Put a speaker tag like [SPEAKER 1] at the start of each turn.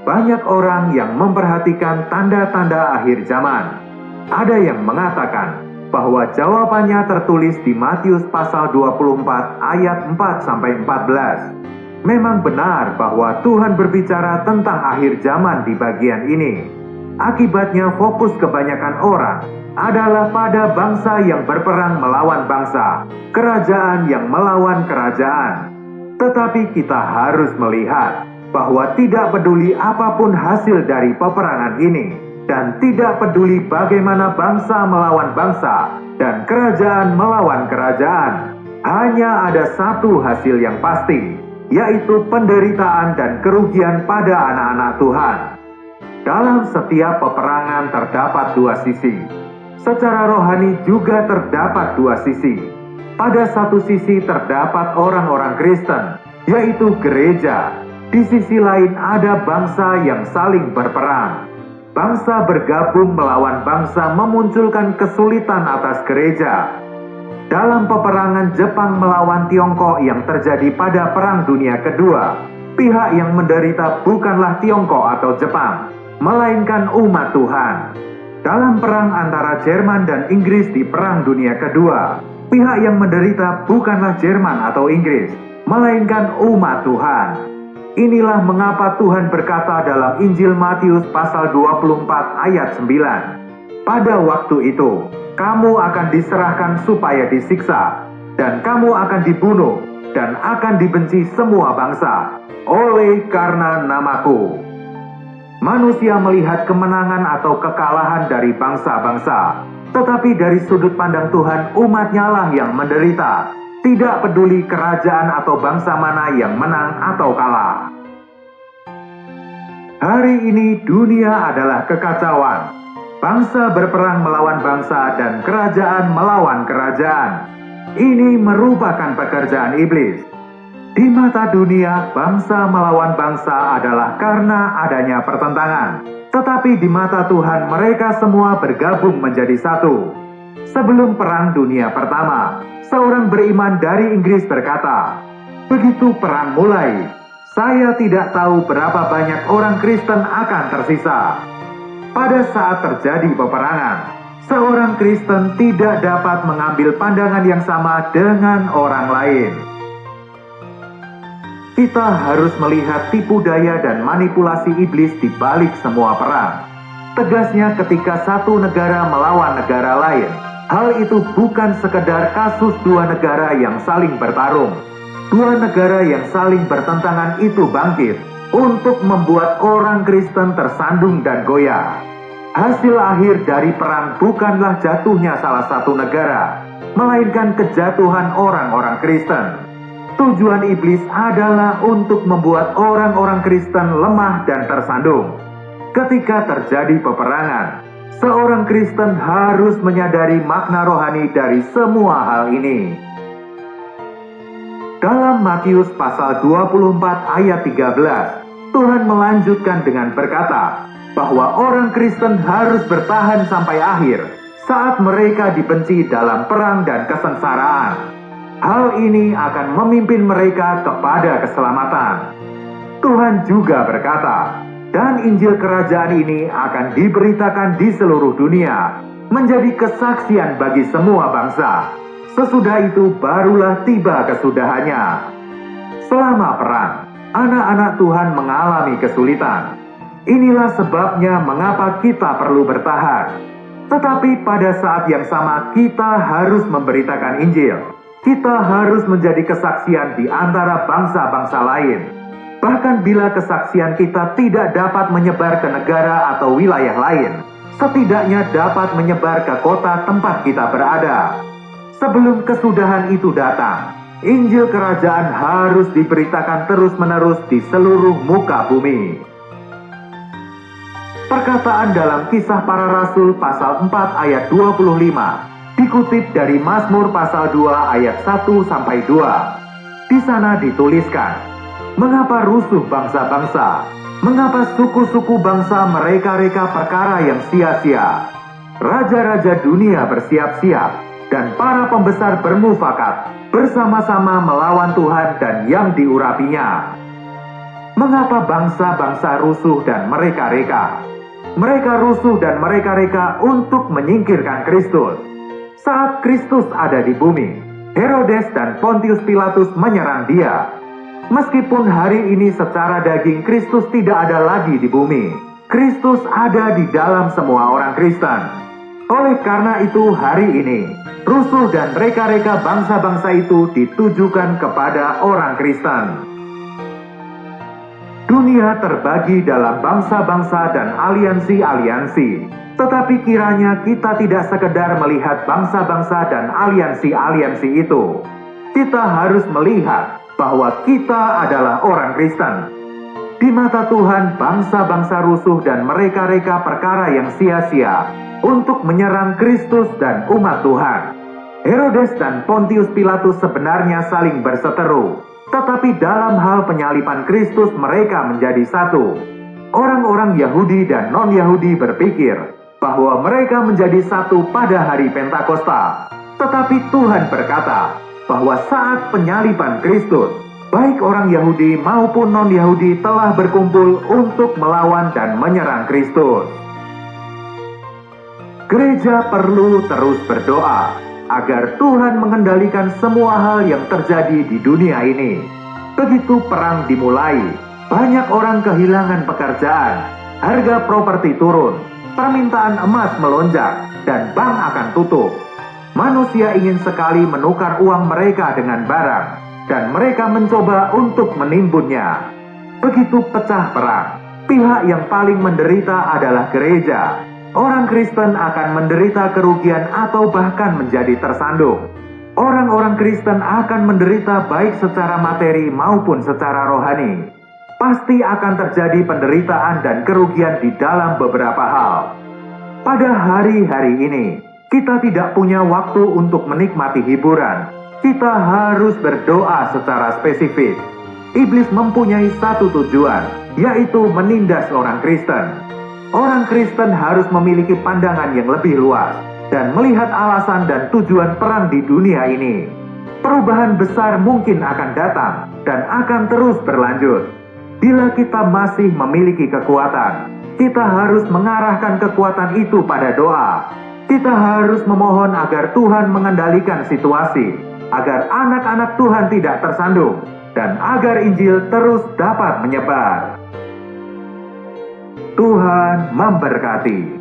[SPEAKER 1] Banyak orang yang memperhatikan tanda-tanda akhir zaman. Ada yang mengatakan bahwa jawabannya tertulis di Matius pasal 24 ayat 4-14. Memang benar bahwa Tuhan berbicara tentang akhir zaman di bagian ini. Akibatnya fokus kebanyakan orang adalah pada bangsa yang berperang melawan bangsa, kerajaan yang melawan kerajaan. Tetapi kita harus melihat bahwa tidak peduli apapun hasil dari peperangan ini, dan tidak peduli bagaimana bangsa melawan bangsa dan kerajaan melawan kerajaan, hanya ada satu hasil yang pasti, yaitu penderitaan dan kerugian pada anak-anak Tuhan. Dalam setiap peperangan terdapat dua sisi. Secara rohani juga terdapat dua sisi. Pada satu sisi terdapat orang-orang Kristen, yaitu gereja. Di sisi lain ada bangsa yang saling berperang. Bangsa bergabung melawan bangsa memunculkan kesulitan atas gereja. Dalam peperangan Jepang melawan Tiongkok yang terjadi pada Perang Dunia Kedua, pihak yang menderita bukanlah Tiongkok atau Jepang, melainkan umat Tuhan. Dalam perang antara Jerman dan Inggris di Perang Dunia Kedua, pihak yang menderita bukanlah Jerman atau Inggris, melainkan umat Tuhan. Inilah mengapa Tuhan berkata dalam Injil Matius pasal 24 ayat 9. Pada waktu itu, kamu akan diserahkan supaya disiksa, dan kamu akan dibunuh, dan akan dibenci semua bangsa, oleh karena namaku. Manusia melihat kemenangan atau kekalahan dari bangsa-bangsa, tetapi dari sudut pandang Tuhan, umatnya lah yang menderita. Tidak peduli kerajaan atau bangsa mana yang menang atau kalah. Hari ini dunia adalah kekacauan. Bangsa berperang melawan bangsa dan kerajaan melawan kerajaan. Ini merupakan pekerjaan iblis. Di mata dunia, bangsa melawan bangsa adalah karena adanya pertentangan. Tetapi di mata Tuhan, mereka semua bergabung menjadi satu. Sebelum Perang Dunia Pertama, seorang beriman dari Inggris berkata, "Begitu perang mulai, saya tidak tahu berapa banyak orang Kristen akan tersisa." Pada saat terjadi peperangan, seorang Kristen tidak dapat mengambil pandangan yang sama dengan orang lain. Kita harus melihat tipu daya dan manipulasi iblis di balik semua perang. Tegasnya, ketika satu negara melawan negara lain, hal itu bukan sekedar kasus dua negara yang saling bertarung. Dua negara yang saling bertentangan itu bangkit untuk membuat orang Kristen tersandung dan goyah. Hasil akhir dari perang bukanlah jatuhnya salah satu negara, melainkan kejatuhan orang-orang Kristen. Tujuan iblis adalah untuk membuat orang-orang Kristen lemah dan tersandung. Ketika terjadi peperangan, seorang Kristen harus menyadari makna rohani dari semua hal ini. Dalam Matius pasal 24 ayat 13, Tuhan melanjutkan dengan berkata bahwa orang Kristen harus bertahan sampai akhir saat mereka dibenci dalam perang dan kesengsaraan. Hal ini akan memimpin mereka kepada keselamatan. Tuhan juga berkata, "Dan Injil Kerajaan ini akan diberitakan di seluruh dunia, menjadi kesaksian bagi semua bangsa. Sesudah itu barulah tiba kesudahannya." Selama perang, anak-anak Tuhan mengalami kesulitan. Inilah sebabnya mengapa kita perlu bertahan. Tetapi pada saat yang sama kita harus memberitakan Injil. Kita harus menjadi kesaksian di antara bangsa-bangsa lain. Bahkan bila kesaksian kita tidak dapat menyebar ke negara atau wilayah lain, setidaknya dapat menyebar ke kota tempat kita berada. Sebelum kesudahan itu datang, Injil Kerajaan harus diberitakan terus-menerus di seluruh muka bumi. Perkataan dalam Kisah Para Rasul pasal 4 ayat 25 dikutip dari Mazmur pasal 2 ayat 1-2. Di sana dituliskan, "Mengapa rusuh bangsa-bangsa? Mengapa suku-suku bangsa mereka-reka perkara yang sia-sia? Raja-raja dunia bersiap-siap, dan para pembesar bermufakat bersama-sama melawan Tuhan dan yang diurapinya. Mengapa bangsa-bangsa rusuh dan mereka-reka? Mereka rusuh dan mereka-reka untuk menyingkirkan Kristus. Saat Kristus ada di bumi, Herodes dan Pontius Pilatus menyerang dia. Meskipun hari ini secara daging Kristus tidak ada lagi di bumi, Kristus ada di dalam semua orang Kristen. Oleh karena itu hari ini, rusuh dan reka-reka bangsa-bangsa itu ditujukan kepada orang Kristen. Dunia terbagi dalam bangsa-bangsa dan aliansi-aliansi, tetapi kiranya kita tidak sekedar melihat bangsa-bangsa dan aliansi-aliansi itu. Kita harus melihat bahwa kita adalah orang Kristen. Di mata Tuhan, bangsa-bangsa rusuh dan mereka-reka perkara yang sia-sia untuk menyerang Kristus dan umat Tuhan. Herodes dan Pontius Pilatus sebenarnya saling berseteru, tetapi dalam hal penyaliban Kristus mereka menjadi satu. Orang-orang Yahudi dan non-Yahudi berpikir bahwa mereka menjadi satu pada hari Pentakosta. Tetapi Tuhan berkata bahwa saat penyaliban Kristus, baik orang Yahudi maupun non-Yahudi telah berkumpul untuk melawan dan menyerang Kristus. Gereja perlu terus berdoa agar Tuhan mengendalikan semua hal yang terjadi di dunia ini. Begitu perang dimulai, banyak orang kehilangan pekerjaan, harga properti turun, permintaan emas melonjak, dan bank akan tutup. Manusia ingin sekali menukar uang mereka dengan barang, dan mereka mencoba untuk menimbunnya. Begitu pecah perang, pihak yang paling menderita adalah gereja. Orang Kristen akan menderita kerugian atau bahkan menjadi tersandung. Orang-orang Kristen akan menderita baik secara materi maupun secara rohani. Pasti akan terjadi penderitaan dan kerugian di dalam beberapa hal. Pada hari-hari ini, kita tidak punya waktu untuk menikmati hiburan. Kita harus berdoa secara spesifik. Iblis mempunyai satu tujuan, yaitu menindas orang Kristen. Orang Kristen harus memiliki pandangan yang lebih luas dan melihat alasan dan tujuan perang di dunia ini. Perubahan besar mungkin akan datang dan akan terus berlanjut. Bila kita masih memiliki kekuatan, kita harus mengarahkan kekuatan itu pada doa. Kita harus memohon agar Tuhan mengendalikan situasi, agar anak-anak Tuhan tidak tersandung, dan agar Injil terus dapat menyebar. Tuhan memberkati.